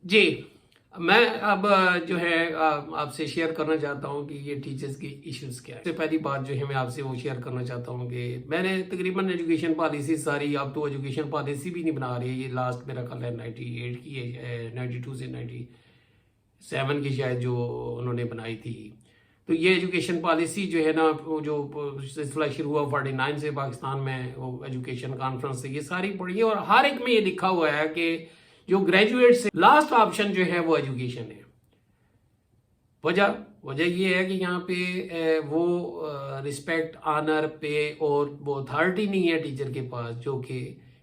جی، میں اب جو ہے آپ سے شیئر کرنا چاہتا ہوں کہ یہ ٹیچرز کی ایشوز کیا ہے۔ سب سے پہلی بات جو ہے میں آپ سے وہ شیئر کرنا چاہتا ہوں کہ میں نے تقریباً ایجوکیشن پالیسی ساری، اب تو ایجوکیشن پالیسی بھی نہیں بنا رہی، یہ لاسٹ میرا خیال ہے 98 کی ہے، 92 سے 97 کی شاید جو انہوں نے بنائی تھی۔ تو یہ ایجوکیشن پالیسی جو ہے نا، وہ جو سلسلہ شروع ہوا 49 سے پاکستان میں، وہ ایجوکیشن کانفرنس سے، یہ ساری پڑھی ہے اور ہر ایک میں یہ لکھا ہوا ہے کہ جو گریجویٹ سے لاسٹ آپشن جو ہے وہ ایجوکیشن ہے۔ وجہ یہ ہے کہ یہاں پہ وہ رسپیکٹ، آنر، پے اور وہ اتھارٹی نہیں ہے ٹیچر کے پاس جو کہ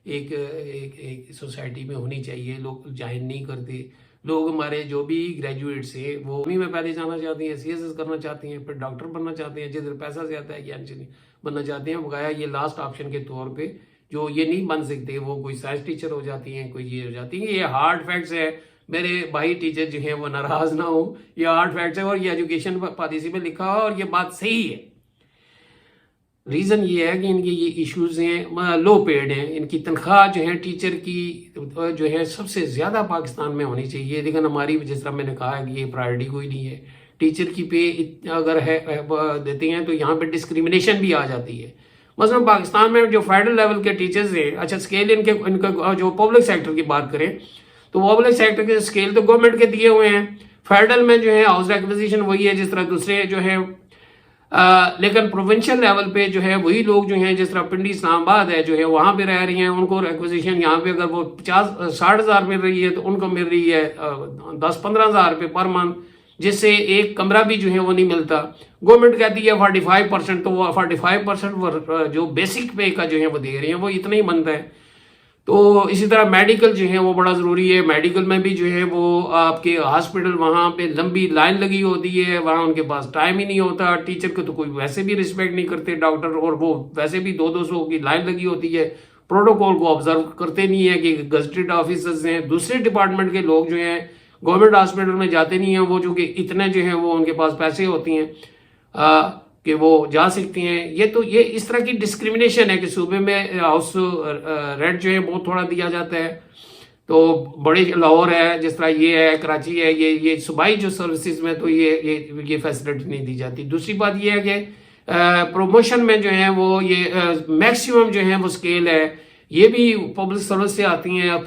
ایک سوسائٹی میں ہونی چاہیے۔ لوگ ظاہر نہیں کرتے۔ لوگ ہمارے جو بھی گریجویٹس ہیں وہ میں پہلے جانا چاہتے ہیں، سی ایس ایس کرنا چاہتے ہیں، پھر ڈاکٹر بننا چاہتے ہیں، جدھر پیسہ زیادہ ہے، یا انجینئر بننا چاہتے ہیں، بغایا یہ لاسٹ آپشن کے طور پہ جو یہ نہیں بن سکتے، وہ کوئی سائنس ٹیچر ہو جاتی ہیں، کوئی یہ ہو جاتی ہیں۔ یہ ہارڈ فیکٹس ہے، میرے بھائی ٹیچر جو ہیں وہ ناراض نہ ہوں، یہ ہارڈ فیکٹس ہے اور یہ ایجوکیشن پالیسی میں لکھا ہوا اور یہ بات صحیح ہے۔ ریزن یہ ہے کہ ان کی یہ ایشوز ہیں، لو پیڈ ہیں، ان کی تنخواہ جو ہے ٹیچر کی جو ہے سب سے زیادہ پاکستان میں ہونی چاہیے، لیکن ہماری جس طرح میں نے کہا کہ یہ پرائرٹی کوئی نہیں ہے۔ ٹیچر کی پے اگر ہے دیتے ہیں تو یہاں پہ ڈسکریمنیشن بھی آ جاتی ہے۔ مثلا پاکستان میں جو فیڈرل لیول کے ٹیچرز ہیں، اچھا اسکیل ان کا جو پبلک سیکٹر کی بات کریں تو پبلک سیکٹر کے اسکیل تو گورنمنٹ کے دیے ہوئے ہیں۔ فیڈرل میں جو ہے ہاؤس ایکوزیشن وہی ہے جس طرح دوسرے جو ہے، لیکن پروونشل لیول پہ جو ہے وہی لوگ جو ہیں، جس طرح پنڈی اسلام آباد ہے جو ہے وہاں پہ رہ رہی ہیں، ان کو ایکوزیشن یہاں پہ اگر وہ 50-60 ہزار مل رہی ہے تو ان کو مل رہی ہے 10-15 ہزار روپے پر منتھ، جس سے ایک کمرہ بھی جو ہے وہ نہیں ملتا۔ گورنمنٹ کہتی ہے 45%، تو وہ 45% جو بیسک پے کا جو ہے وہ دے رہے ہیں، وہ اتنا ہی بنتا ہے۔ تو اسی طرح میڈیکل جو ہے وہ بڑا ضروری ہے۔ میڈیکل میں بھی جو ہے وہ آپ کے ہاسپٹل، وہاں پہ لمبی لائن لگی ہوتی ہے، وہاں ان کے پاس ٹائم ہی نہیں ہوتا۔ ٹیچر کو تو کوئی ویسے بھی رسپیکٹ نہیں کرتے ڈاکٹر، اور وہ ویسے بھی 200 کی لائن لگی ہوتی ہے، پروٹوکول کو آبزرو کرتے نہیں ہے کہ گزٹڈ آفیسرز ہیں، دوسرے ڈپارٹمنٹ کے لوگ جو ہیں گورنمنٹ ہاسپٹل میں جاتے نہیں ہیں، وہ جو کہ اتنے جو ہیں وہ ان کے پاس پیسے ہوتی ہیں کہ وہ جا سکتی ہیں۔ یہ اس طرح کی ڈسکریمنیشن ہے کہ صوبے میں ہاؤس رینٹ جو ہے بہت تھوڑا دیا جاتا ہے، تو بڑے لاہور ہے، جس طرح یہ ہے، کراچی ہے، یہ صوبائی جو سروسز میں تو یہ فیسلٹی نہیں دی جاتی۔ دوسری بات یہ ہے کہ پروموشن میں جو ہے وہ یہ میکسیمم جو ہے وہ سکیل ہے، یہ بھی پبلک سروس سے آتی ہیں،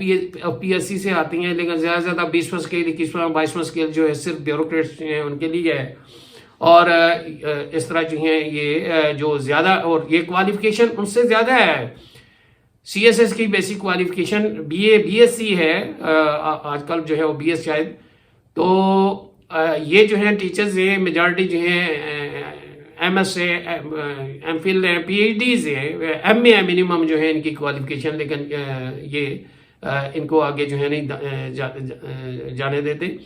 پی ایس سی سے آتی ہیں، لیکن زیادہ سے زیادہ 20واں سکیل، 21واں 22واں سکیل جو ہے صرف بیوروکریٹس جو ہیں ان کے لیے ہے۔ اور اس طرح جو ہیں یہ جو زیادہ، اور یہ کوالیفیکیشن ان سے زیادہ ہے۔ سی ایس ایس کی basic qualification B S C ہے، آج کل جو ہے وہ بی ایس شاید۔ تو یہ جو ہیں ٹیچرز ہیں میجارٹی جو ہیں ایم ایس ہے، ایم فل ہے، پی ایچ ڈیز ہیں، ایم اے ہے منیمم جو ہے ان کی کوالیفیکیشن، لیکن یہ ان کو آگے جو ہے نہیں جانے دیتے۔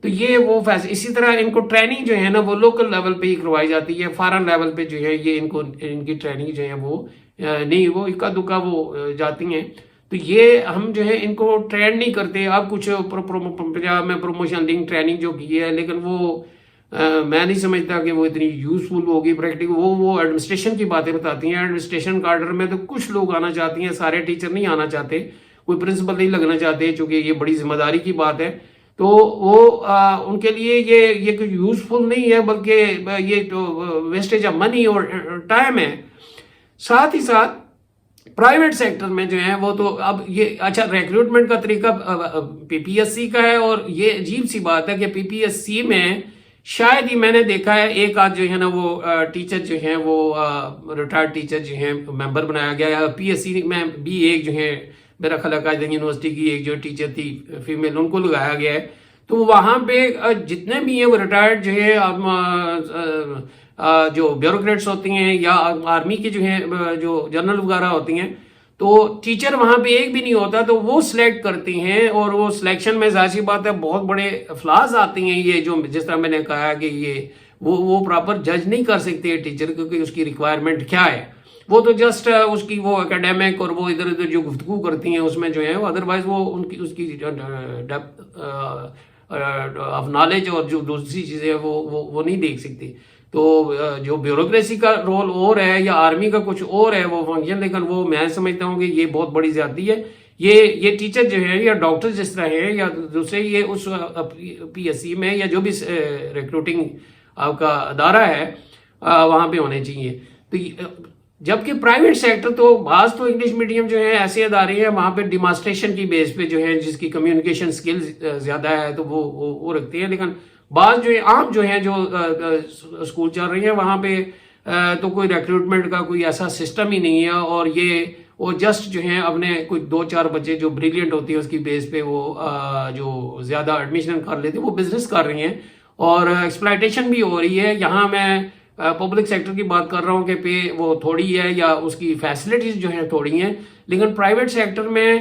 تو یہ وہ اسی طرح ان کو ٹریننگ جو ہے نا وہ لوکل لیول پہ ہی کروائی جاتی ہے، فارن لیول پہ جو ہے یہ ان کی ٹریننگ جو ہے وہ نہیں، وہ اکا دکا وہ جاتی ہیں۔ تو یہ ہم جو ہے ان کو ٹرین نہیں کرتے۔ اب کچھ پنجاب میں پروموشن لنک ٹریننگ جو کی ہے، لیکن وہ میں نہیں سمجھتا کہ وہ اتنی یوزفل ہوگی پریکٹیکل۔ وہ ایڈمنسٹریشن کی باتیں بتاتی ہیں، ایڈمنسٹریشن کارڈر میں تو کچھ لوگ آنا چاہتے ہیں، سارے ٹیچر نہیں آنا چاہتے، کوئی پرنسپل نہیں لگنا چاہتے، چونکہ یہ بڑی ذمہ داری کی بات ہے۔ تو وہ ان کے لیے یہ کوئی یوزفل نہیں ہے، بلکہ یہ ویسٹیج آف منی اور ٹائم ہے۔ ساتھ ہی ساتھ پرائیویٹ سیکٹر میں جو ہے وہ تو اب یہ اچھا ریکروٹمنٹ کا طریقہ پی ایس سی کا ہے، اور یہ عجیب سی بات ہے کہ پی ایس سی میں شاید ہی میں نے دیکھا ہے ایک آدھ جو ہے نا وہ ٹیچر جو ہیں وہ ریٹائرڈ ٹیچر جو ہیں ممبر بنایا گیا ہے۔ پی ایس سی میں بھی ایک جو ہے میرا خیال ہے قائد یونیورسٹی کی ایک جو ٹیچر تھی فیمیل، ان کو لگایا گیا ہے۔ تو وہاں پہ جتنے بھی ہیں وہ ریٹائرڈ جو ہے جو بیوروکریٹس ہوتی ہیں یا آرمی کی جو ہیں جو جنرل وغیرہ ہوتی ہیں، تو ٹیچر وہاں پہ ایک بھی نہیں ہوتا، تو وہ سلیکٹ کرتی ہیں، اور وہ سلیکشن میں ظاہر سی بات ہے بہت بڑے فلاز آتی ہیں۔ یہ جو جس طرح میں نے کہا کہ یہ وہ پراپر جج نہیں کر سکتے ٹیچر، کیونکہ اس کی ریکوائرمنٹ کیا ہے، وہ تو جسٹ اس کی وہ اکیڈیمک اور وہ ادھر ادھر جو گفتگو کرتی ہیں اس میں جو ہے، ادروائز وہ اس کی ڈیپتھ آف نالج اور جو دوسری چیزیں وہ نہیں دیکھ سکتی۔ تو جو بیوروکریسی کا رول اور ہے یا آرمی کا کچھ اور ہے وہ فنکشن، لیکن وہ میں سمجھتا ہوں کہ یہ بہت بڑی زیادتی ہے۔ یہ ٹیچر جو ہیں یا ڈاکٹر جس طرح ہیں یا دوسرے یہ اس پی ایس سی میں یا جو بھی ریکروٹنگ آپ کا ادارہ ہے وہاں پہ ہونے چاہیے. تو جبکہ پرائیویٹ سیکٹر تو بعض تو انگلش میڈیم جو ہے ایسے ادارے ہیں وہاں پہ ڈیمانسٹریشن کی بیس پہ جو ہے جس کی کمیونیکیشن سکل زیادہ ہے تو وہ رکھتے ہیں. لیکن بعض جو عام جو ہیں جو اسکول چل رہی ہیں وہاں پہ تو کوئی ریکروٹمنٹ کا کوئی ایسا سسٹم ہی نہیں ہے, اور یہ وہ جسٹ جو ہیں اپنے کوئی 2-4 بچے جو بریلینٹ ہوتی ہیں اس کی بیس پہ وہ جو زیادہ ایڈمیشن کر لیتے ہیں وہ بزنس کر رہی ہیں اور ایکسپلائٹیشن بھی ہو رہی ہے. یہاں میں پبلک سیکٹر کی بات کر رہا ہوں کہ پے وہ تھوڑی ہے یا اس کی فیسلٹیز جو ہیں تھوڑی ہیں, لیکن پرائیویٹ سیکٹر میں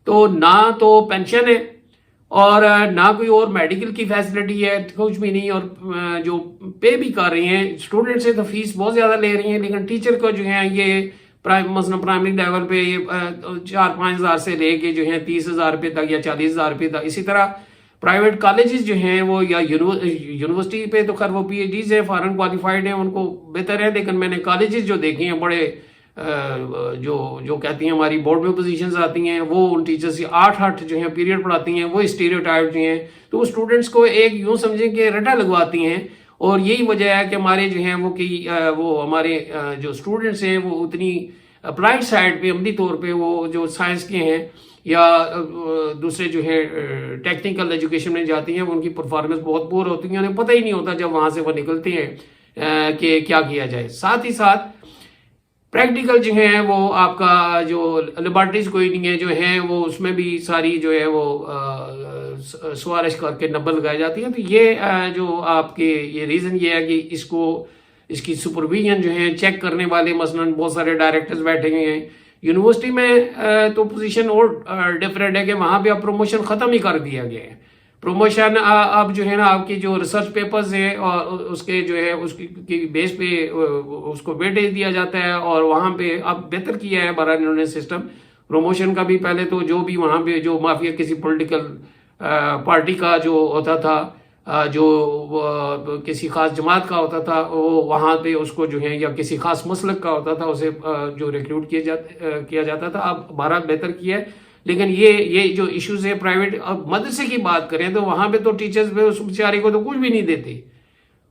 تو نہ تو پینشن ہے اور نہ کوئی اور میڈیکل کی فیسلٹی ہے, کچھ بھی نہیں, اور جو پے بھی کر رہی ہیں اسٹوڈنٹ سے تو فیس بہت زیادہ لے رہی ہیں, لیکن ٹیچر کو جو ہے یہ مثلا پرائمری لیول پہ یہ 4-5 ہزار سے لے کے جو ہے 30,000 روپے تک یا 40,000 روپے تک. اسی طرح پرائیویٹ کالجز جو ہیں وہ یا یونیورسٹی پہ تو خیر وہ پی ایچ ڈیز ہیں فارن کوالیفائڈ ہیں ان کو بہتر ہے, لیکن میں نے کالجز جو دیکھے ہیں بڑے جو کہتی ہیں ہماری بورڈ میں پوزیشنز آتی ہیں وہ ان ٹیچرز کی 8 جو ہیں پیریڈ پڑھاتی ہیں وہ اسٹیریوٹائپ جو ہیں تو وہ اسٹوڈنٹس کو ایک یوں سمجھیں کہ رٹا لگواتی ہیں. اور یہی وجہ ہے کہ ہمارے جو ہیں وہ ہمارے جو اسٹوڈنٹس ہیں وہ اتنی اپلائیڈ سائڈ پہ عملی طور پہ وہ جو سائنس کے ہیں یا دوسرے جو ہے ٹیکنیکل ایجوکیشن میں جاتی ہیں ان کی پرفارمنس بہت پور ہوتی ہیں, انہیں پتہ ہی نہیں ہوتا جب وہاں سے وہ نکلتے ہیں کہ کیا کیا جائے. ساتھ ہی ساتھ پریکٹیکل جو ہیں وہ آپ کا جو لیبارٹریز کوئی نہیں ہے جو ہیں وہ اس میں بھی ساری جو ہے وہ سوارش کر کے نمبر لگائی جاتی ہیں. تو یہ جو آپ کے یہ ریزن یہ ہے کہ اس کی سپرویژن جو ہے چیک کرنے والے مثلا بہت سارے ڈائریکٹرز بیٹھے ہوئے ہیں. یونیورسٹی میں تو پوزیشن اور ڈفرینٹ ہے کہ وہاں پہ اب پروموشن ختم ہی کر دیا گیا ہے. پروموشن اب جو ہے نا آپ کی جو ریسرچ پیپرز ہیں اور اس کے جو ہے اس کی بیس پہ اس کو ویٹیج دیا جاتا ہے, اور وہاں پہ اب بہتر کیا ہے بہرحال انہوں نے سسٹم پروموشن کا بھی. پہلے تو جو بھی وہاں پہ جو مافیا کسی پولیٹیکل پارٹی کا جو ہوتا تھا جو کسی خاص جماعت کا ہوتا تھا وہ وہاں پہ اس کو جو ہے یا کسی خاص مسلک کا ہوتا تھا اسے جو ریکروٹ کیا جاتا تھا. اب بہرحال بہتر کیا ہے, لیکن یہ جو ایشوز ہیں پرائیویٹ اب مدرسے کی بات کریں تو وہاں پہ تو ٹیچرز پہ اس بیچارے کو تو کچھ بھی نہیں دیتے,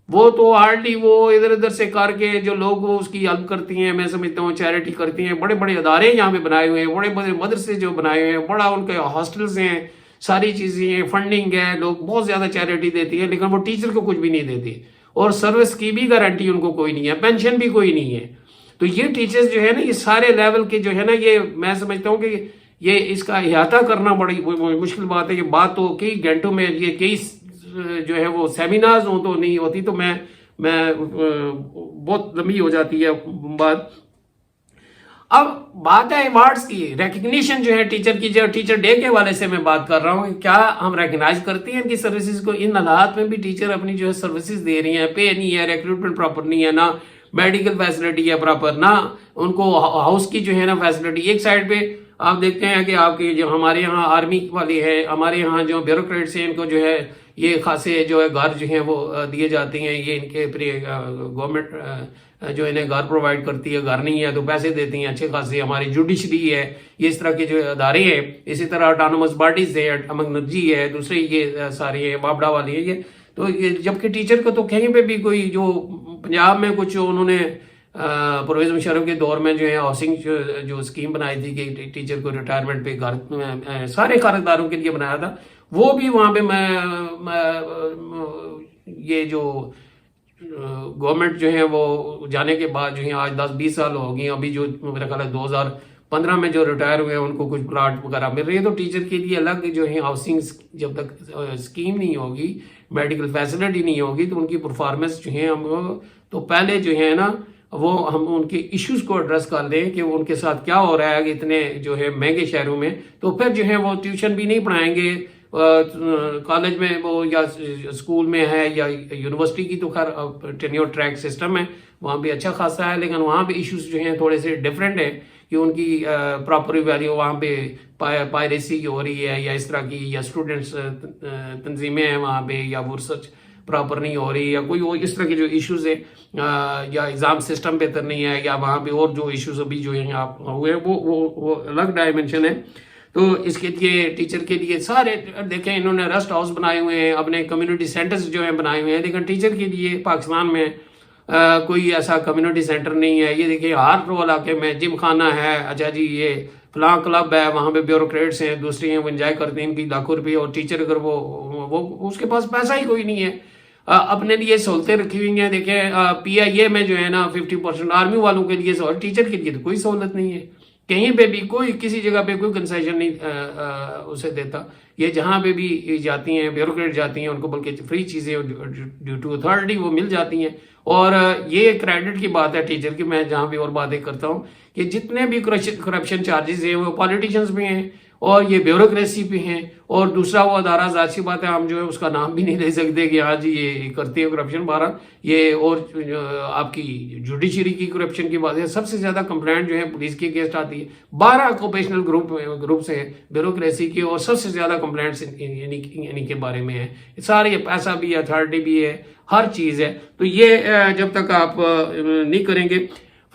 وہ تو ہارڈلی وہ ادھر ادھر سے کر کے جو لوگ وہ اس کی ہیلپ کرتی ہیں, میں سمجھتا ہوں چیریٹی کرتی ہیں. بڑے بڑے ادارے یہاں پہ بنائے ہوئے ہیں, بڑے بڑے مدرسے جو بنائے ہوئے ہیں, بڑا ان کے ہاسٹلز ہیں, ساری چیزیں ہیں, فنڈنگ ہے, لوگ بہت زیادہ چیریٹی دیتی ہے, لیکن وہ ٹیچر کو کچھ بھی نہیں دیتے اور سروس کی بھی گارنٹی ان کو کوئی نہیں ہے, پینشن بھی کوئی نہیں ہے. تو یہ ٹیچرز جو ہے نا یہ سارے لیول کے جو ہے نا یہ میں سمجھتا ہوں کہ یہ اس کا احاطہ کرنا بڑی مشکل بات ہے. یہ بات تو کئی گھنٹوں میں یہ کئی جو ہے وہ سیمینارز ہوں تو نہیں ہوتی, تو میں بہت لمبی ہو جاتی ہے بات. اب بات ہے ایوارڈز کی, ریکگنیشن جو ہے ٹیچر کی, جو ٹیچر ڈے کے حوالے سے میں بات کر رہا ہوں کہ کیا ہم ریکگنائز کرتے ہیں ان کی سروسز کو. ان حالات میں بھی ٹیچر اپنی جو ہے سروسز دے رہی ہیں, پے نہیں ہے, ریکروٹمنٹ پراپر نہیں ہے, نہ میڈیکل فیسلٹی ہے پراپر, نہ ان کو ہاؤس کی جو ہے نا فیسلٹی. ایک سائڈ پہ آپ دیکھتے ہیں کہ آپ کے جو ہمارے یہاں آرمی والے ہیں, ہمارے یہاں جو بیوروکریٹس ہیں, ان کو جو ہے یہ خاصے جو ہے گھر جو ہیں وہ دیے جاتے ہیں, یہ ان کے گورنمنٹ جو انہیں گھر پرووائڈ کرتی ہے, گھر نہیں ہے تو پیسے دیتی ہیں اچھے خاصے. ہماری جوڈیشری ہے, یہ اس طرح کے جو ادارے ہیں. اسی طرح آٹونومس باڈیز ہے, ایٹمک انرجی ہے, دوسرے یہ سارے ہیں, بابڑا والی ہے یہ. تو جبکہ ٹیچر کو تو کہیں پہ بھی کوئی جو پنجاب میں کچھ انہوں نے پرویز مشرف کے دور میں جو ہے ہاؤسنگ جو اسکیم بنائی تھی کہ ٹیچر کو ریٹائرمنٹ پہ گھر سارے خاندانوں کے لیے بنایا تھا, وہ بھی وہاں پہ یہ جو گورنمنٹ جو ہے وہ جانے کے بعد جو ہے آج 10-20 سال ہو گئی, ابھی جو میرا خیال ہے 2015 میں جو ریٹائر ہوئے ہیں ان کو کچھ پلاٹ وغیرہ مل رہی ہے. تو ٹیچر کے لیے الگ جو ہے ہاؤسنگ جب تک اسکیم نہیں ہوگی, میڈیکل فیسلٹی نہیں ہوگی, تو ان کی پرفارمنس جو ہے ہم تو پہلے جو ہے نا وہ ہم ان کے ایشوز کو ایڈریس کر لیں کہ ان کے ساتھ کیا ہو رہا ہے کہ اتنے جو ہے مہنگے شہروں میں, تو پھر جو ہے وہ ٹیوشن بھی نہیں پڑھائیں گے. کالج میں وہ یا اسکول میں ہے یا یونیورسٹی کی تو خیر ٹینیور ٹریک سسٹم ہے, وہاں بھی اچھا خاصا ہے, لیکن وہاں پہ ایشوز جو ہیں تھوڑے سے ڈفرینٹ ہیں کہ ان کی پراپر ویلیو وہاں پہ پائریسی کی ہو رہی ہے یا اس طرح کی, یا اسٹوڈنٹس تنظیمیں ہیں وہاں پہ, یا وہ ریسرچ پراپر نہیں ہو رہی, یا کوئی وہ اس طرح کے جو ایشوز ہیں, یا ایگزام سسٹم بہتر نہیں ہے, یا وہاں پہ اور جو ایشوز ابھی جو ہیں آپ ہوئے وہ الگ ڈائمنشن ہے. تو اس کے لیے ٹیچر کے لیے سارے دیکھیں انہوں نے ریسٹ ہاؤس بنائے ہوئے ہیں, اپنے کمیونٹی سینٹرز جو ہیں بنائے ہوئے ہیں, لیکن ٹیچر کے لیے پاکستان میں کوئی ایسا کمیونٹی سینٹر نہیں ہے. یہ دیکھیں ہر علاقے میں جم خانہ ہے, اچھا جی یہ فلاں کلب ہے, وہاں پہ بیوروکریٹس ہیں, دوسری ہیں وہ انجوائے کرتے ہیں ان کی لاکھوں روپے, اور ٹیچر اگر وہ اس کے پاس پیسہ ہی کوئی نہیں ہے. اپنے لیے سہولتیں رکھی ہوئی ہیں. دیکھیں پی آئی اے میں جو ہے نا 50% آرمی والوں کے لیے سہولت, ٹیچر کے لیے تو کوئی سہولت نہیں ہے. کہیں پہ بھی کوئی کسی جگہ پہ کوئی کنسیشن نہیں اسے دیتا. یہ جہاں پہ بھی جاتی ہیں بیوروکریٹ جاتی ہیں ان کو بلکہ فری چیزیں ڈیو ٹو اتھارٹی وہ مل جاتی ہیں. اور یہ کریڈٹ کی بات ہے ٹیچر کی. میں جہاں بھی اور باتیں کرتا ہوں کہ جتنے بھی کرپشن چارجز ہیں وہ پالیٹیشنز بھی ہیں اور یہ بیوروکریسی بھی ہیں, اور دوسرا وہ ادارہ ذات سی بات ہے ہم جو ہے اس کا نام بھی نہیں لے سکتے کہ ہاں جی یہ کرتے ہیں کرپشن. بارہ یہ اور آپ کی جوڈیشری کی کرپشن کی بات ہے. سب سے زیادہ کمپلینٹ جو ہے پولیس کی اگینسٹ آتی ہے. 12 آکوپیشنل گروپس ہیں بیوروکریسی کے, اور سب سے زیادہ کمپلینٹس انہی کے بارے میں ہیں. سارے پیسہ بھی ہے, اتھارٹی بھی ہے, ہر چیز ہے. تو یہ جب تک آپ نہیں کریں گے,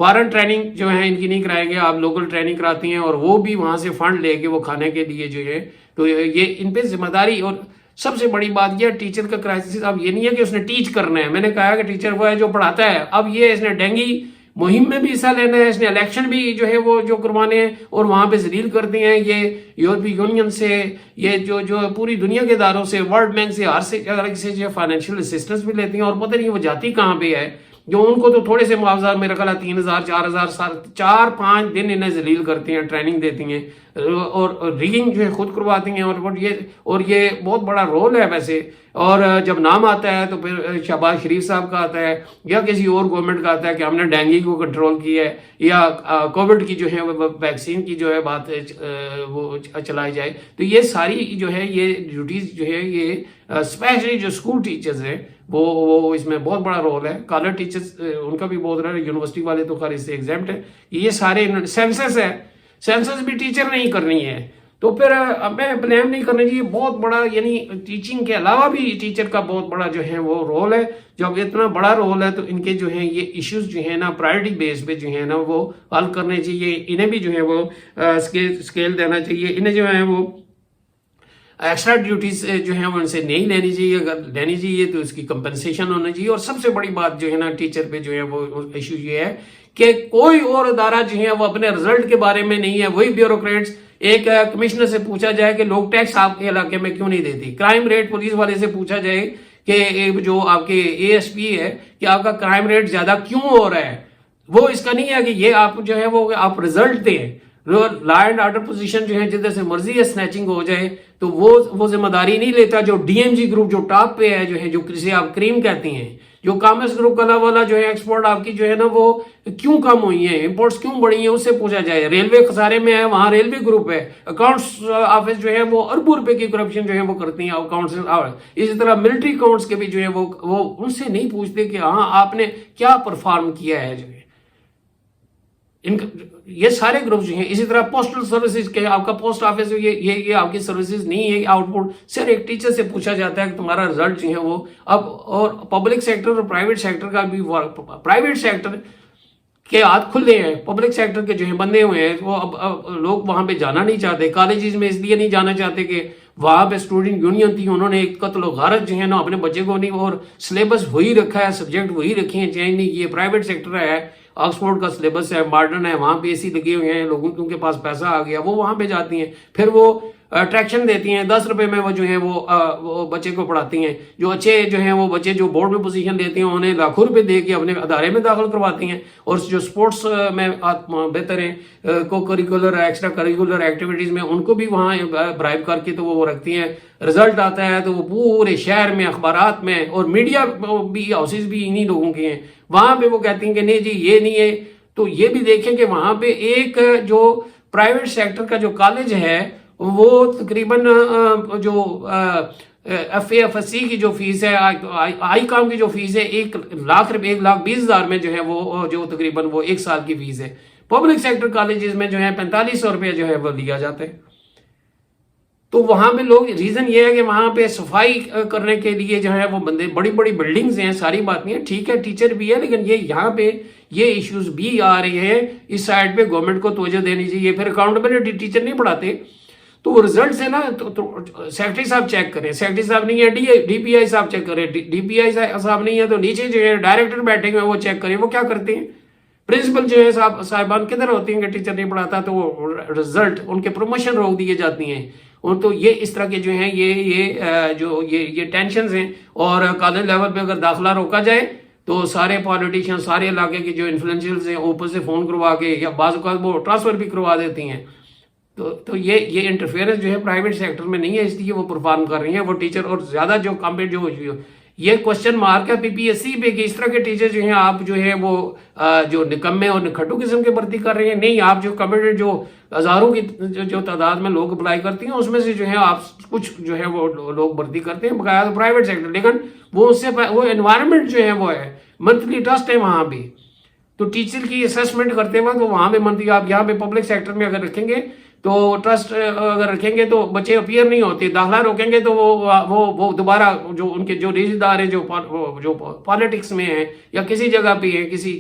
فارن ٹریننگ جو ہے ان کی نہیں کرائیں گے, آپ لوکل ٹریننگ کراتی ہیں اور وہ بھی وہاں سے فنڈ لے کے وہ کھانے کے لیے جو ہے, تو یہ ان پہ ذمہ داری. اور سب سے بڑی بات یہ ٹیچر کا کرائسس اب یہ نہیں ہے کہ اس نے ٹیچ کرنا ہے. میں نے کہا کہ ٹیچر وہ ہے جو پڑھاتا ہے. اب یہ اس نے ڈینگی مہم میں بھی حصہ لینا ہے, اس نے الیکشن بھی جو ہے وہ جو کروانے ہیں اور وہاں پہ ذلیل کرتے ہیں. یہ یورپی یونین سے, یہ جو پوری دنیا کے اداروں سے, ورلڈ بینک سے, ہر سے جگہ سے جو فائنینشیل اسسٹنس بھی لیتی ہیں, اور پتہ نہیں وہ جاتی کہاں پہ ہے. جو ان کو تو تھوڑے سے معاوضہ میرا خیال 3000 4000 4-5 دن انہیں ذلیل کرتے ہیں, ٹریننگ دیتی ہیں اور ریگنگ جو ہے خود کرواتی ہیں. اور یہ بہت بڑا رول ہے ویسے. اور جب نام آتا ہے تو پھر شہباز شریف صاحب کا آتا ہے یا کسی اور گورنمنٹ کا آتا ہے کہ ہم نے ڈینگی کو کنٹرول کیا ہے, یا کووڈ کی جو ہے ویکسین کی جو ہے بات وہ چلائی جائے. تو یہ ساری جو ہے یہ ڈیوٹیز جو ہے یہ اسپیشلی جو اسکول ٹیچرز ہیں وہ اس میں بہت بڑا رول ہے. کالر ٹیچرز ان کا بھی بہت رہا ہے, یونیورسٹی والے تو خیر اس سے ایگزیمپٹ ہے. یہ سارے سینسس ہے, سینسس بھی ٹیچر نہیں کرنی ہے. تو پھر میں بلیم نہیں کرنا چاہیے. بہت بڑا یعنی ٹیچنگ کے علاوہ بھی ٹیچر کا بہت بڑا جو ہے وہ رول ہے. جب اتنا بڑا رول ہے تو ان کے جو ہیں یہ ایشوز جو ہیں نا پرائرٹی بیس پہ جو ہے نا وہ حل کرنے چاہیے. انہیں بھی جو ہے وہ اسکیل دینا چاہیے. انہیں جو ہے وہ ایکسٹرا ڈیوٹیز جو ہیں وہ ان سے نہیں لینی چاہیے. اگر لینی چاہیے تو اس کی کمپنسیشن ہونا چاہیے. اور سب سے بڑی بات جو ہے نا ٹیچر پہ جو ہے وہ ایشو یہ ہے کہ کوئی اور ادارہ جو ہے وہ اپنے رزلٹ کے بارے میں نہیں ہے. وہی بیوروکریٹس, ایک کمشنر سے پوچھا جائے کہ لوگ ٹیکس آپ کے علاقے میں کیوں نہیں دیتی, کرائم ریٹ پولیس والے سے پوچھا جائے کہ جو آپ کے اے ایس پی ہے کہ آپ کا کرائم ریٹ زیادہ کیوں ہو رہا ہے, وہ اس کا نہیں ہے کہ یہ آپ جو ہے وہ آپ رزلٹ دیں. لا اینڈ آرڈر پوزیشن جو ہے جدھر سے مرضی ہے سنیچنگ ہو جائے تو وہ ذمہ داری نہیں لیتا. جو ڈی ایم جی گروپ جو ٹاپ پہ ہے جو ہے, جو کسی آپ کریم کہتی ہیں, جو کامرس گروپ کلا والا جو ہے ایکسپورٹ آپ کی جو ہے نا وہ کیوں کم ہوئی ہیں, امپورٹس کیوں بڑھی ہیں, اس سے پوچھا جائے. ریلوے خسارے میں ہے, وہاں ریلوے گروپ ہے. اکاؤنٹس آفس جو ہے وہ اربوں روپے کی کرپشن جو ہے وہ کرتی ہیں اکاؤنٹس. اسی طرح ملٹری اکاؤنٹس کے بھی جو ہے وہ ان سے نہیں پوچھتے کہ ہاں آپ نے کیا پرفارم کیا ہے جو ہے. یہ سارے گروپس جو ہیں. اسی طرح پوسٹل سروسز کے, آپ کا پوسٹ آفس یہ آپ کی سروسز نہیں ہے, آؤٹ پٹ صرف ایک ٹیچر سے پوچھا جاتا ہے کہ تمہارا رزلٹ جو ہے وہ. اب اور پبلک سیکٹر اور پرائیویٹ سیکٹر کا بھی, پرائیویٹ سیکٹر کے ہاتھ کھلے ہیں, پبلک سیکٹر کے جو ہیں بندے ہوئے ہیں, وہ اب لوگ وہاں پہ جانا نہیں چاہتے. کالجز میں اس لیے نہیں جانا چاہتے کہ وہاں پہ اسٹوڈنٹ یونین تھی, انہوں نے ایک قتل و غارت جو ہے نا اپنے بچے کو نہیں, اور سلیبس وہی رکھا ہے, سبجیکٹ وہی رکھے ہیں, چینج نہیں کیے. پرائیویٹ سیکٹر ہے, آکسفورڈ کا سلیبس ہے, ماڈرن ہے, وہاں پہ اے سی لگے ہوئے ہیں, لوگوں کے پاس پیسہ آ گیا, وہ وہاں پہ جاتی ہیں. پھر وہ اٹریکشن دیتی ہیں, 10 روپے میں وہ جو ہے وہ بچے کو پڑھاتی ہیں. جو اچھے جو ہیں وہ بچے جو بورڈ میں پوزیشن لیتے ہیں انہیں لاکھوں روپے دے کے اپنے ادارے میں داخل کرواتی ہیں. اور جو سپورٹس میں بہتر ہیں, کو کریکولر ایکسٹرا کریکولر ایکٹیویٹیز میں, ان کو بھی وہاں برائب کر کے تو وہ رکھتی ہیں. رزلٹ آتا ہے تو وہ پورے شہر میں, اخبارات میں, اور میڈیا بھی ہاؤسز بھی انہی لوگوں کے ہیں. وہاں پہ وہ کہتی ہیں کہ نہیں جی یہ نہیں ہے. تو یہ بھی دیکھیں کہ وہاں پہ ایک جو پرائیویٹ سیکٹر کا جو کالج ہے وہ تقریباً جو F A F S C کی جو فیس ہے, آئی کام کی جو فیس ہے 1,00,000 روپے, 1,20,000 میں جو ہے وہ جو تقریباً وہ 1 سال کی فیس ہے. پبلک سیکٹر کالجز میں جو ہے 4500 روپے جو ہے وہ لیا جاتا ہے. تو وہاں پہ لوگ, ریزن یہ ہے کہ وہاں پہ صفائی کرنے کے لیے جو ہے وہ بندے, بڑی بڑی بلڈنگز ہیں, ساری بات نہیں ہے, ٹھیک ہے ٹیچر بھی ہے, لیکن یہ یہاں پہ یہ ایشوز بھی آ رہے ہیں. اس سائڈ پہ گورنمنٹ کو توجہ دینی چاہیے. پھر اکاؤنٹیبلٹی ٹیچر نہیں پڑھاتے, تو وہ رزلٹ ہے نا، تو سیکرٹری صاحب چیک کریں، سیکرٹری صاحب نہیں ہے ڈی پی آئی صاحب چیک کریں، ڈی پی آئی صاحب نہیں ہے تو نیچے جو ہے ڈائریکٹر بیٹھے ہوئے وہ چیک کریں، وہ کیا کرتے ہیں؟ پرنسپل جو ہے صاحبان کدھر ہوتی ہیں کہ ٹیچر نہیں پڑھاتا تو وہ رزلٹ ان کے پروموشن روک دیے جاتی ہیں. اور تو یہ اس طرح کے جو ہیں یہ ٹینشنز ہیں. اور کالج لیول پہ اگر داخلہ روکا جائے تو سارے پالیٹیشین، سارے علاقے کے جو انفلوئنشیلز ہیں اوپر سے فون کروا کے یا بعض اوقات وہ ٹرانسفر بھی کروا دیتی ہیں. تو یہ انٹرفیئرنس جو ہے پرائیویٹ سیکٹر میں نہیں ہے، اس لیے وہ پرفارم کر رہی ہیں وہ ٹیچر. اور زیادہ جو کمپیٹ جو یہ کوشچن مارک ہے پی پی ایس سی پہ کہ اس طرح کے ٹیچر جو ہیں آپ جو ہے وہ جو نکمے اور نکھٹو قسم کے بھرتی کر رہے ہیں. نہیں، آپ جو کمپیٹیڈ جو ہزاروں کی جو تعداد میں لوگ اپلائی کرتی ہیں اس میں سے جو ہے آپ کچھ جو ہے وہ لوگ بھرتی کرتے ہیں بقایا پرائیویٹ سیکٹر. لیکن وہ اس سے وہ انوائرمنٹ جو ہے وہ ہے منتھلی ٹرسٹ ہے وہاں پہ. تو ٹیچر کی اسیسمنٹ کرتے وقت تو وہاں پہ منتھلی آپ یہاں پہ پبلک سیکٹر میں اگر رکھیں گے تو ٹرسٹ اگر رکھیں گے تو بچے اپیئر نہیں ہوتے. داخلہ روکیں گے تو وہ دوبارہ جو ان کے جو رشتہ دار ہیں جو پالیٹکس میں ہیں یا کسی جگہ پہ ہیں، کسی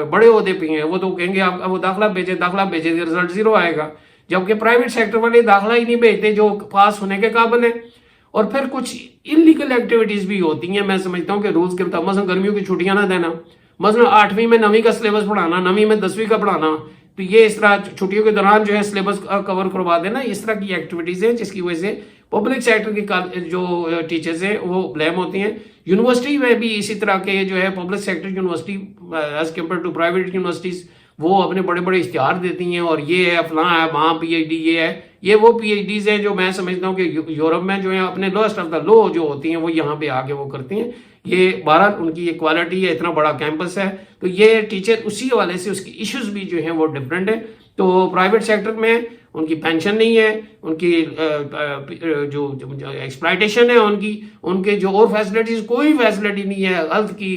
بڑے عہدے پہ ہیں، وہ تو کہیں گے آپ وہ داخلہ بھیجیں رزلٹ زیرو آئے گا. جبکہ پرائیویٹ سیکٹر والے داخلہ ہی نہیں بھیجتے جو پاس ہونے کے قابل ہیں. اور پھر کچھ انلیگل ایکٹیویٹیز بھی ہوتی ہیں. میں سمجھتا ہوں کہ رولز کے مطابق مثلا گرمیوں کی چھٹیاں نہ دینا، مثلا 8ویں میں 9ویں کا سلیبس پڑھانا، 9ویں میں 10ویں کا پڑھانا، تو یہ اس طرح چھٹیوں کے دوران جو ہے سلیبس کور کروا دینا. اس طرح کی ایکٹیویٹیز ہیں جس کی وجہ سے پبلک سیکٹر کی جو ٹیچرز ہیں وہ بلیم ہوتی ہیں. یونیورسٹی میں بھی اسی طرح کے جو ہے public sector universities as compare to private universities وہ اپنے بڑے بڑے اشتہار دیتی ہیں اور یہ ہے فلاں ہے وہاں پی ایچ ڈی یہ ہے. یہ وہ پی ایچ ڈیز ہیں جو میں سمجھتا ہوں کہ یورپ میں جو ہے اپنے لوسٹ آف دا لو جو ہوتی ہیں وہ یہاں پہ آ کے وہ کرتی ہیں. یہ بہرحال ان کی یہ کوالٹی ہے، اتنا بڑا کیمپس ہے تو یہ ٹیچر اسی حوالے سے اس کی ایشوز بھی جو ہیں وہ ڈفرینٹ ہے. تو پرائیویٹ سیکٹر میں ان کی پینشن نہیں ہے، ان کی جو ایکسپلائٹیشن ہے ان کے جو اور فیسلٹیز کوئی فیسلٹی نہیں ہے، ہیلتھ کی،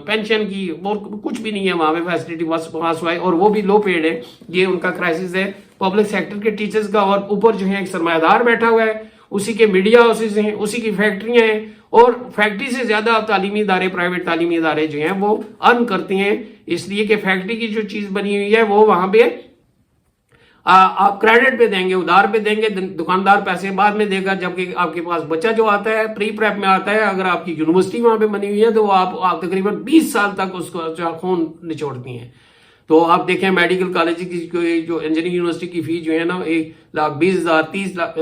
پینشن کی، اور کچھ بھی نہیں ہے وہاں پہ فیسلٹی پاس ہوا ہے اور وہ بھی لو پیڈ ہے. یہ ان کا کرائسس ہے پبلک سیکٹر کے ٹیچرز کا. اور اوپر جو ہے ایک سرمایہ دار بیٹھا ہوا ہے، اسی کے میڈیا ہاؤسز ہیں، اسی کی فیکٹریاں ہیں اور فیکٹری سے زیادہ تعلیمی ادارے، پرائیویٹ تعلیمی ادارے جو ہیں وہ ارن کرتے ہیں. اس لیے کہ فیکٹری کی جو چیز بنی ہوئی ہے وہ وہاں پہ آپ کریڈٹ پہ دیں گے، ادھار پہ دیں گے، دکاندار پیسے بعد میں دے گا. جبکہ آپ کے پاس بچہ جو آتا ہے پری پریپ میں آتا ہے، اگر آپ کی یونیورسٹی وہاں پہ بنی ہوئی ہے تو آپ تقریباً 20 سال تک اس کو خون نچوڑتی ہیں. تو آپ دیکھیں میڈیکل کالج کی جو انجینئرنگ یونیورسٹی کی فی جو ہے نا 1,20,000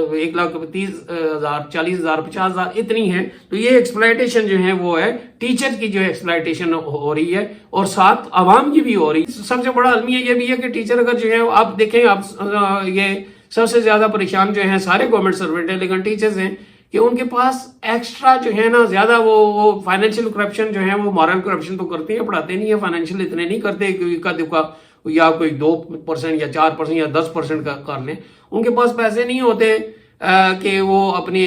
1,30,000 40,000 50,000 اتنی ہے. تو یہ ایکسپلائٹیشن جو ہے وہ ہے ٹیچر کی جو ایکسپلائٹیشن ہو رہی ہے اور ساتھ عوام کی بھی ہو رہی ہے. سب سے بڑا المیہ یہ بھی ہے کہ ٹیچر اگر جو ہے آپ دیکھیں آپ یہ سب سے زیادہ پریشان جو ہیں سارے گورنمنٹ سروینٹ ہیں لیکن ٹیچرز ہیں کہ ان کے پاس ایکسٹرا جو ہے نا زیادہ وہ فائنینشیل کرپشن جو ہے وہ مورل کرپشن تو کرتے ہیں، پڑھاتے نہیں ہیں. فائنینشیل اتنے نہیں کرتے کہ یا کوئی 2% یا 4% یا 10% کا کر لیں. ان کے پاس پیسے نہیں ہوتے کہ وہ اپنے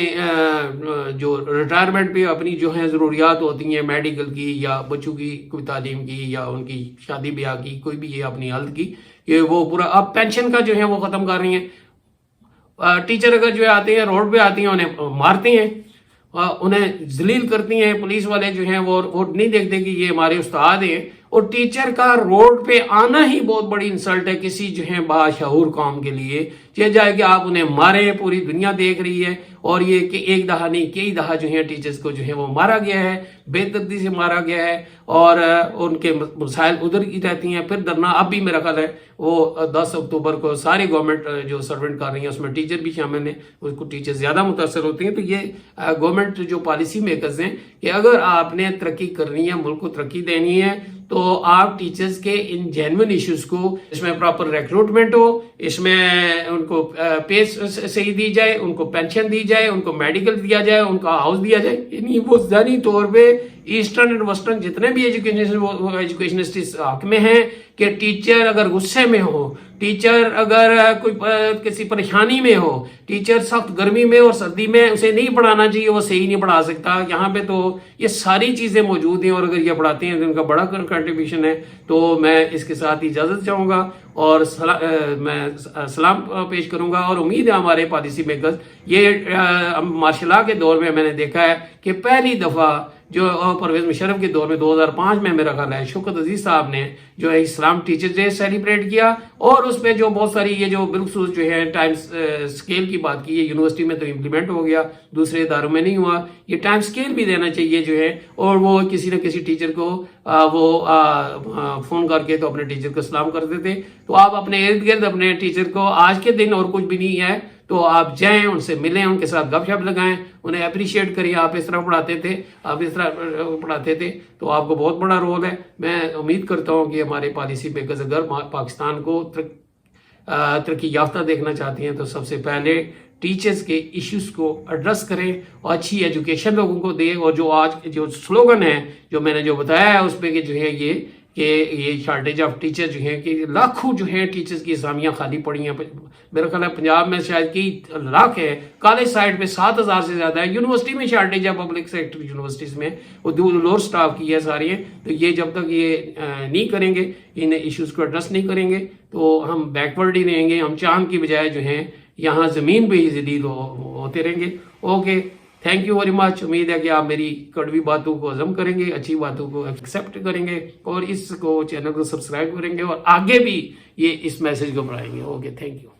جو ریٹائرمنٹ پہ اپنی جو ہیں ضروریات ہوتی ہیں میڈیکل کی یا بچوں کی کوئی تعلیم کی یا ان کی شادی بیاہ کی کوئی بھی یہ اپنی ہیلتھ کی کہ وہ پورا اب پینشن کا جو ہے وہ ختم کر رہی ہیں. ٹیچر اگر جو آتے ہیں روڈ پہ آتی ہیں انہیں مارتے ہیں، انہیں ذلیل کرتی ہیں. پولیس والے جو ہیں وہ نہیں دیکھتے کہ یہ ہمارے استاد ہیں. اور ٹیچر کا روڈ پہ آنا ہی بہت بڑی انسلٹ ہے کسی جو ہے باشعور قوم کے لیے. چاہے جائے کہ آپ انہیں مارے، پوری دنیا دیکھ رہی ہے. اور یہ کہ ایک دہا نہیں کئی دہا جو ہے ٹیچرز کو جو ہے وہ مارا گیا ہے، بے دردی سے مارا گیا ہے اور ان کے مسائل ادھر ہی رہتی ہیں. پھر دھرنا اب بھی میرا خیال ہے وہ 10 اکتوبر کو سارے گورنمنٹ جو سروینٹ کر رہی ہیں اس میں ٹیچر بھی شامل ہیں، اس کو ٹیچر زیادہ متاثر ہوتے ہیں. تو یہ گورنمنٹ جو پالیسی میکرز ہیں کہ اگر آپ نے ترقی کرنی ہے، ملک کو ترقی دینی ہے تو آپ ٹیچرز کے ان جینوئن ایشوز کو، اس میں پراپر ریکروٹمنٹ ہو، اس میں ان کو پے صحیح دی جائے، ان کو پینشن دی جائے، ان کو میڈیکل دیا جائے، ان کا ہاؤس دیا جائے. یعنی وہ ذہنی طور پہ ایسٹرن اینڈ ویسٹرن جتنے بھی ایجوکیشنسٹ حق میں ہیں کہ ٹیچر اگر غصے میں ہو، ٹیچر اگر کوئی کسی پریشانی میں ہو، ٹیچر سخت گرمی میں اور سردی میں اسے نہیں پڑھانا چاہیے، وہ صحیح نہیں پڑھا سکتا. یہاں پہ تو یہ ساری چیزیں موجود ہیں اور اگر یہ پڑھاتے ہیں تو ان کا بڑا کنٹریبیوشن ہے. تو میں اس کے ساتھ اجازت چاہوں گا اور میں سلام پیش کروں گا. اور امید ہے ہمارے پالیسی میکرز یہ مارشل لا کے دور میں نے دیکھا ہے کہ پہلی دفعہ جو پرویز مشرف کے دور میں 2005 میں میرا خیال ہے شوکت عزیز صاحب نے جو ہے اسلام ٹیچر ڈے سیلیبریٹ کیا، اور اس پہ جو بہت ساری یہ جو بالخصوص جو ہے ٹائم اسکیل کی بات کی ہے، یونیورسٹی میں تو امپلیمنٹ ہو گیا، دوسرے اداروں میں نہیں ہوا، یہ ٹائم اسکیل بھی دینا چاہیے جو ہے، اور وہ کسی نہ کسی ٹیچر کو وہ فون کر کے تو اپنے ٹیچر کو سلام کرتے تھے۔ تو آپ اپنے ارد گرد اپنے ٹیچر کو آج کے دن اور کچھ بھی نہیں ہے تو آپ جائیں، ان سے ملیں، ان کے ساتھ گپ شپ لگائیں، انہیں اپریشیٹ کریں، آپ اس طرح پڑھاتے تھے تو آپ کو بہت بڑا رول ہے۔ میں امید کرتا ہوں کہ ہمارے پالیسی پہ اگر پاکستان کو ترقی یافتہ دیکھنا چاہتے ہیں تو سب سے پہلے ٹیچرز کے ایشوز کو ایڈریس کریں اور اچھی ایجوکیشن لوگوں کو دیں، اور جو آج جو سلوگن ہے جو میں نے جو بتایا ہے اس پہ کہ جو ہے یہ شارٹیج آف ٹیچر جو ہیں کہ لاکھوں جو ہیں ٹیچرز کی اسامیاں خالی پڑی ہیں، میرا خیال ہے پنجاب میں شاید کئی لاکھ ہے، کالج سائڈ پہ 7,000 سے زیادہ ہے، یونیورسٹی میں شارٹیج ہے، پبلک سیکٹر یونیورسٹیز میں وہ لوور سٹاف کی ہے ساری ہیں۔ تو یہ جب تک یہ نہیں کریں گے، ان ایشوز کو ایڈریس نہیں کریں گے تو ہم بیکورڈ ہی رہیں گے، ہم چاند کی بجائے جو ہیں یہاں زمین پہ ہی ذلیل ہوتے رہیں گے۔ Okay, thank you very much. امید ہے کہ آپ میری کڑوی باتوں کو ہضم کریں گے، اچھی باتوں کو ایکسیپٹ کریں گے، اور اس کو چینل کو سبسکرائب کریں گے، اور آگے بھی اس میسج کو بڑھائیں گے۔ Okay, thank you.